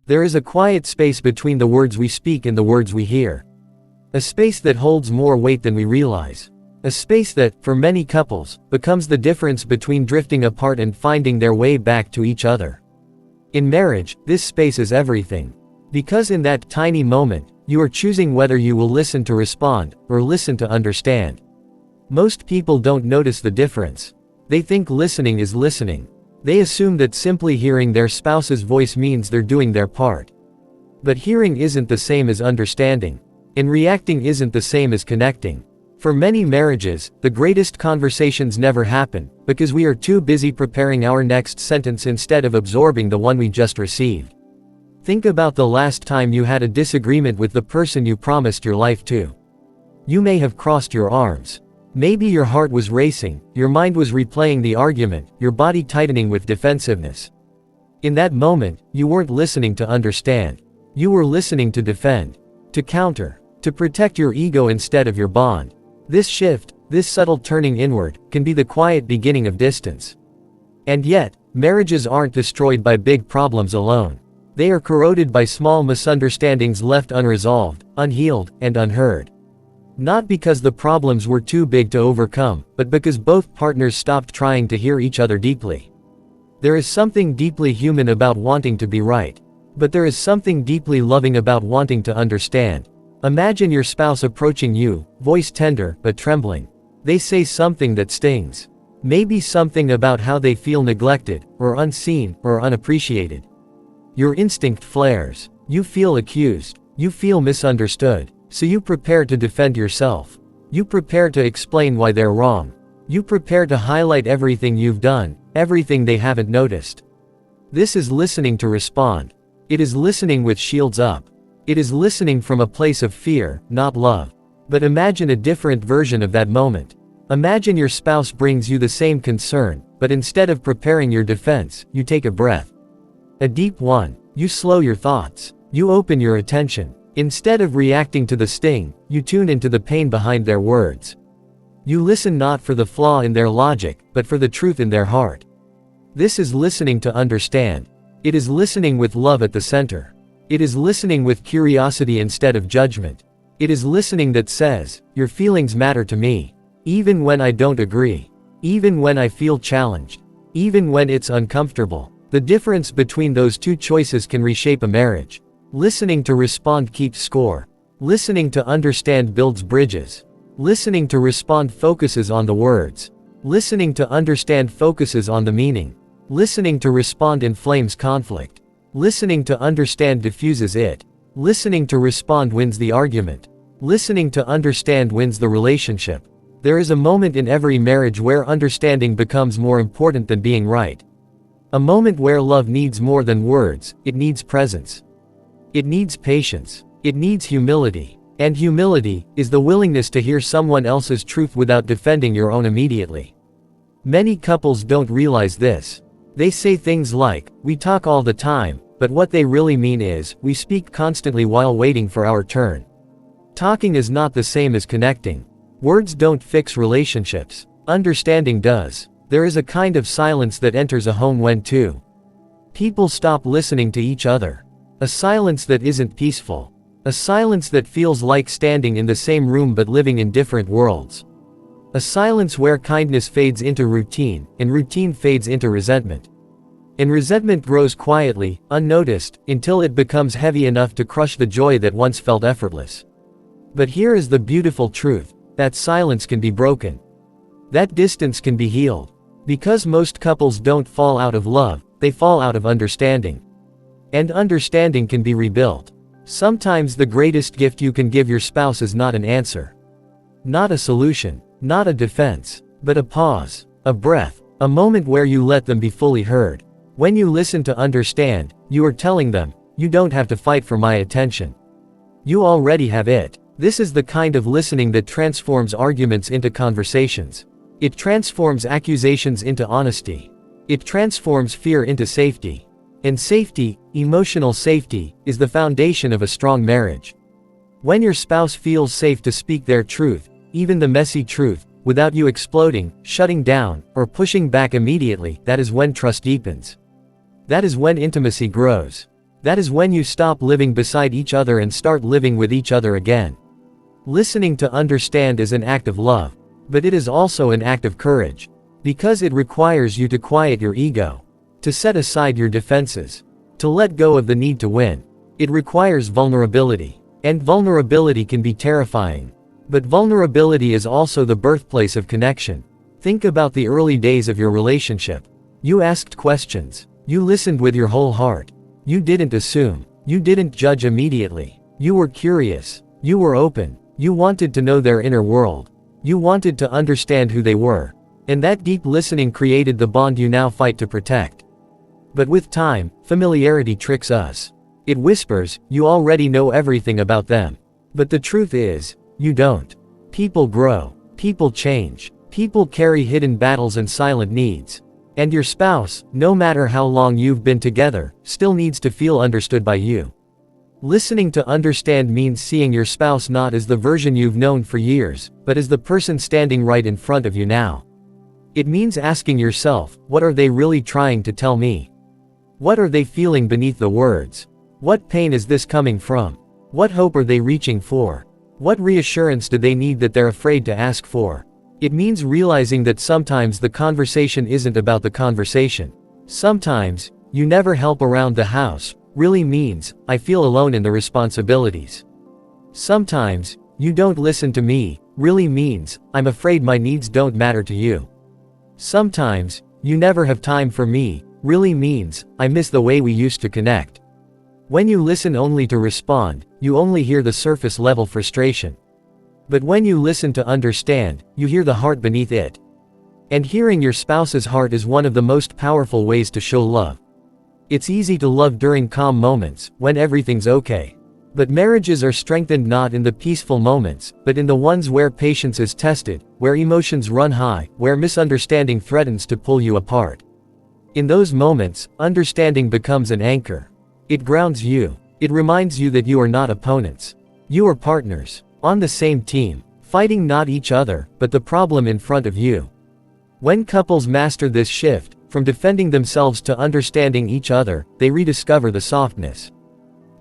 There is a quiet space between the words we speak and the words we hear. A space that holds more weight than we realize. A space that, for many couples, becomes the difference between drifting apart and finding their way back to each other. In marriage, this space is everything. Because in that tiny moment, you are choosing whether you will listen to respond, or listen to understand. Most people don't notice the difference. They think listening is listening. They assume that simply hearing their spouse's voice means they're doing their part. But hearing isn't the same as understanding. And reacting isn't the same as connecting. For many marriages, the greatest conversations never happen, because we are too busy preparing our next sentence instead of absorbing the one we just received. Think about the last time you had a disagreement with the person you promised your life to. You may have crossed your arms. Maybe your heart was racing, your mind was replaying the argument, your body tightening with defensiveness. In that moment, you weren't listening to understand. You were listening to defend, to counter, to protect your ego instead of your bond. This shift, this subtle turning inward, can be the quiet beginning of distance. And yet, marriages aren't destroyed by big problems alone. They are corroded by small misunderstandings left unresolved, unhealed, and unheard. Not because the problems were too big to overcome, but because both partners stopped trying to hear each other deeply. There is something deeply human about wanting to be right. But there is something deeply loving about wanting to understand. Imagine your spouse approaching you, voice tender but trembling. They say something that stings. Maybe something about how they feel neglected, or unseen, or unappreciated. Your instinct flares. You feel accused. You feel misunderstood. So you prepare to defend yourself. You prepare to explain why they're wrong. You prepare to highlight everything you've done, everything they haven't noticed. This is listening to respond. It is listening with shields up. It is listening from a place of fear, not love. But imagine a different version of that moment. Imagine your spouse brings you the same concern, but instead of preparing your defense, you take a breath. A deep one. You slow your thoughts. You open your attention. Instead of reacting to the sting, you tune into the pain behind their words. You listen not for the flaw in their logic, but for the truth in their heart. This is listening to understand. It is listening with love at the center. It is listening with curiosity instead of judgment. It is listening that says, your feelings matter to me. Even when I don't agree. Even when I feel challenged. Even when it's uncomfortable. The difference between those two choices can reshape a marriage. Listening to respond keeps score. Listening to understand builds bridges. Listening to respond focuses on the words. Listening to understand focuses on the meaning. Listening to respond inflames conflict. Listening to understand diffuses it. Listening to respond wins the argument. Listening to understand wins the relationship. There is a moment in every marriage where understanding becomes more important than being right. A moment where love needs more than words, it needs presence. It needs patience. It needs humility. And humility is the willingness to hear someone else's truth without defending your own immediately. Many couples don't realize this. They say things like, we talk all the time, but what they really mean is, we speak constantly while waiting for our turn. Talking is not the same as connecting. Words don't fix relationships. Understanding does. There is a kind of silence that enters a home when two people stop listening to each other. A silence that isn't peaceful. A silence that feels like standing in the same room but living in different worlds. A silence where kindness fades into routine, and routine fades into resentment. And resentment grows quietly, unnoticed, until it becomes heavy enough to crush the joy that once felt effortless. But here is the beautiful truth. That silence can be broken. That distance can be healed. Because most couples don't fall out of love, they fall out of understanding. And understanding can be rebuilt. Sometimes the greatest gift you can give your spouse is not an answer. Not a solution. Not a defense. But a pause. A breath. A moment where you let them be fully heard. When you listen to understand, you are telling them, you don't have to fight for my attention. You already have it. This is the kind of listening that transforms arguments into conversations. It transforms accusations into honesty. It transforms fear into safety. And safety, emotional safety, is the foundation of a strong marriage. When your spouse feels safe to speak their truth, even the messy truth, without you exploding, shutting down, or pushing back immediately, that is when trust deepens. That is when intimacy grows. That is when you stop living beside each other and start living with each other again. Listening to understand is an act of love. But it is also an act of courage. Because it requires you to quiet your ego. To set aside your defenses. To let go of the need to win. It requires vulnerability. And vulnerability can be terrifying. But vulnerability is also the birthplace of connection. Think about the early days of your relationship. You asked questions. You listened with your whole heart. You didn't assume. You didn't judge immediately. You were curious. You were open. You wanted to know their inner world. You wanted to understand who they were. And that deep listening created the bond you now fight to protect. But with time, familiarity tricks us. It whispers, you already know everything about them. But the truth is, you don't. People grow. People change. People carry hidden battles and silent needs. And your spouse, no matter how long you've been together, still needs to feel understood by you. Listening to understand means seeing your spouse not as the version you've known for years, but as the person standing right in front of you now. It means asking yourself, what are they really trying to tell me? What are they feeling beneath the words? What pain is this coming from? What hope are they reaching for? What reassurance do they need that they're afraid to ask for? It means realizing that sometimes the conversation isn't about the conversation. Sometimes, you never help around the house, really means, I feel alone in the responsibilities. Sometimes, you don't listen to me, really means, I'm afraid my needs don't matter to you. Sometimes, you never have time for me, really means, I miss the way we used to connect. When you listen only to respond, you only hear the surface level frustration. But when you listen to understand, you hear the heart beneath it. And hearing your spouse's heart is one of the most powerful ways to show love. It's easy to love during calm moments, when everything's okay. But marriages are strengthened not in the peaceful moments, but in the ones where patience is tested, where emotions run high, where misunderstanding threatens to pull you apart. In those moments, understanding becomes an anchor. It grounds you. It reminds you that you are not opponents. You are partners. On the same team. Fighting not each other, but the problem in front of you. When couples master this shift, from defending themselves to understanding each other, they rediscover the softness.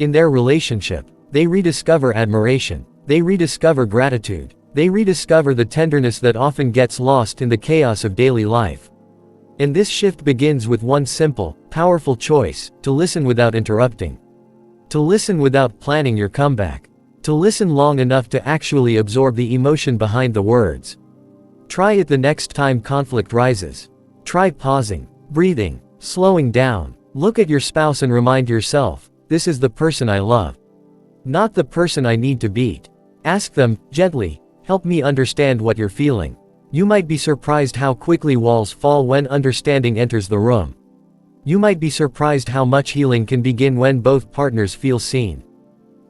In their relationship, they rediscover admiration. They rediscover gratitude. They rediscover the tenderness that often gets lost in the chaos of daily life. And this shift begins with one simple, powerful choice, to listen without interrupting. To listen without planning your comeback. To listen long enough to actually absorb the emotion behind the words. Try it the next time conflict rises. Try pausing, breathing, slowing down. Look at your spouse and remind yourself, this is the person I love. Not the person I need to beat. Ask them, gently, help me understand what you're feeling. You might be surprised how quickly walls fall when understanding enters the room. You might be surprised how much healing can begin when both partners feel seen.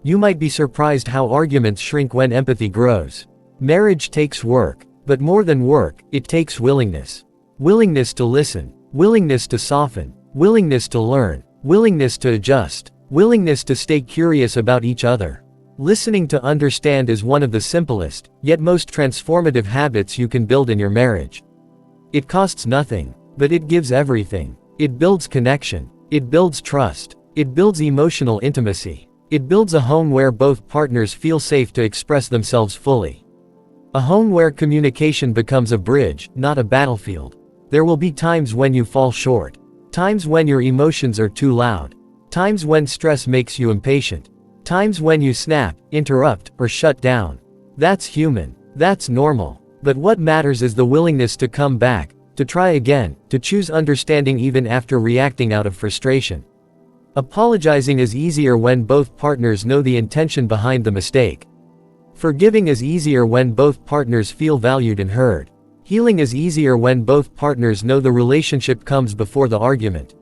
You might be surprised how arguments shrink when empathy grows. Marriage takes work, but more than work, it takes willingness. Willingness to listen, willingness to soften, willingness to learn, willingness to adjust, willingness to stay curious about each other. Listening to understand is one of the simplest, yet most transformative habits you can build in your marriage. It costs nothing, but it gives everything. It builds connection. It builds trust. It builds emotional intimacy. It builds a home where both partners feel safe to express themselves fully. A home where communication becomes a bridge, not a battlefield. There will be times when you fall short. Times when your emotions are too loud. Times when stress makes you impatient. Times when you snap, interrupt, or shut down. That's human. That's normal. But what matters is the willingness to come back, to try again, to choose understanding even after reacting out of frustration. Apologizing is easier when both partners know the intention behind the mistake. Forgiving is easier when both partners feel valued and heard. Healing is easier when both partners know the relationship comes before the argument.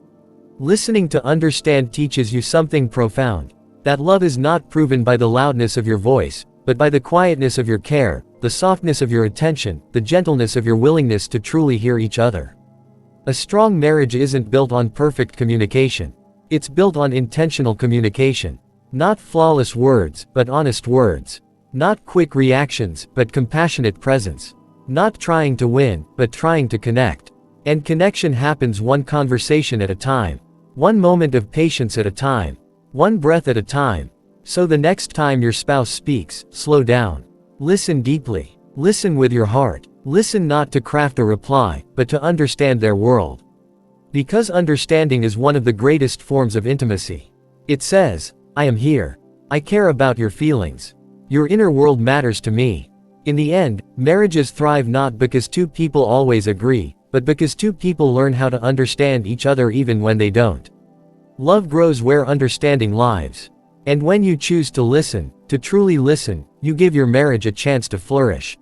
Listening to understand teaches you something profound. That love is not proven by the loudness of your voice, but by the quietness of your care, the softness of your attention, the gentleness of your willingness to truly hear each other. A strong marriage isn't built on perfect communication. It's built on intentional communication. Not flawless words, but honest words. Not quick reactions, but compassionate presence. Not trying to win, but trying to connect. And connection happens one conversation at a time. One moment of patience at a time. one breath at a time. So the next time your spouse speaks, slow down. Listen deeply. Listen with your heart. Listen not to craft a reply, but to understand their world. Because understanding is one of the greatest forms of intimacy. It says, I am here. I care about your feelings. Your inner world matters to me. In the end, marriages thrive not because two people always agree, but because two people learn how to understand each other even when they don't. Love grows where understanding lives. And when you choose to listen, to truly listen, you give your marriage a chance to flourish.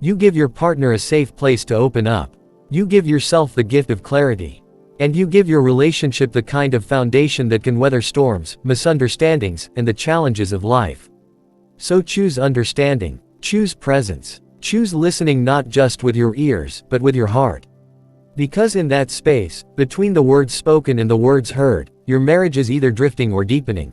You give your partner a safe place to open up. You give yourself the gift of clarity. And you give your relationship the kind of foundation that can weather storms, misunderstandings, and the challenges of life. So choose understanding. Choose presence. Choose listening not just with your ears, but with your heart. Because in that space, between the words spoken and the words heard, your marriage is either drifting or deepening.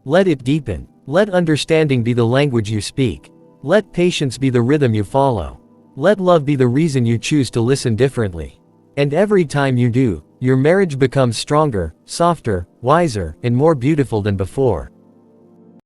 Let it deepen. Let understanding be the language you speak. Let patience be the rhythm you follow. Let love be the reason you choose to listen differently. And every time you do, your marriage becomes stronger, softer, wiser, and more beautiful than before.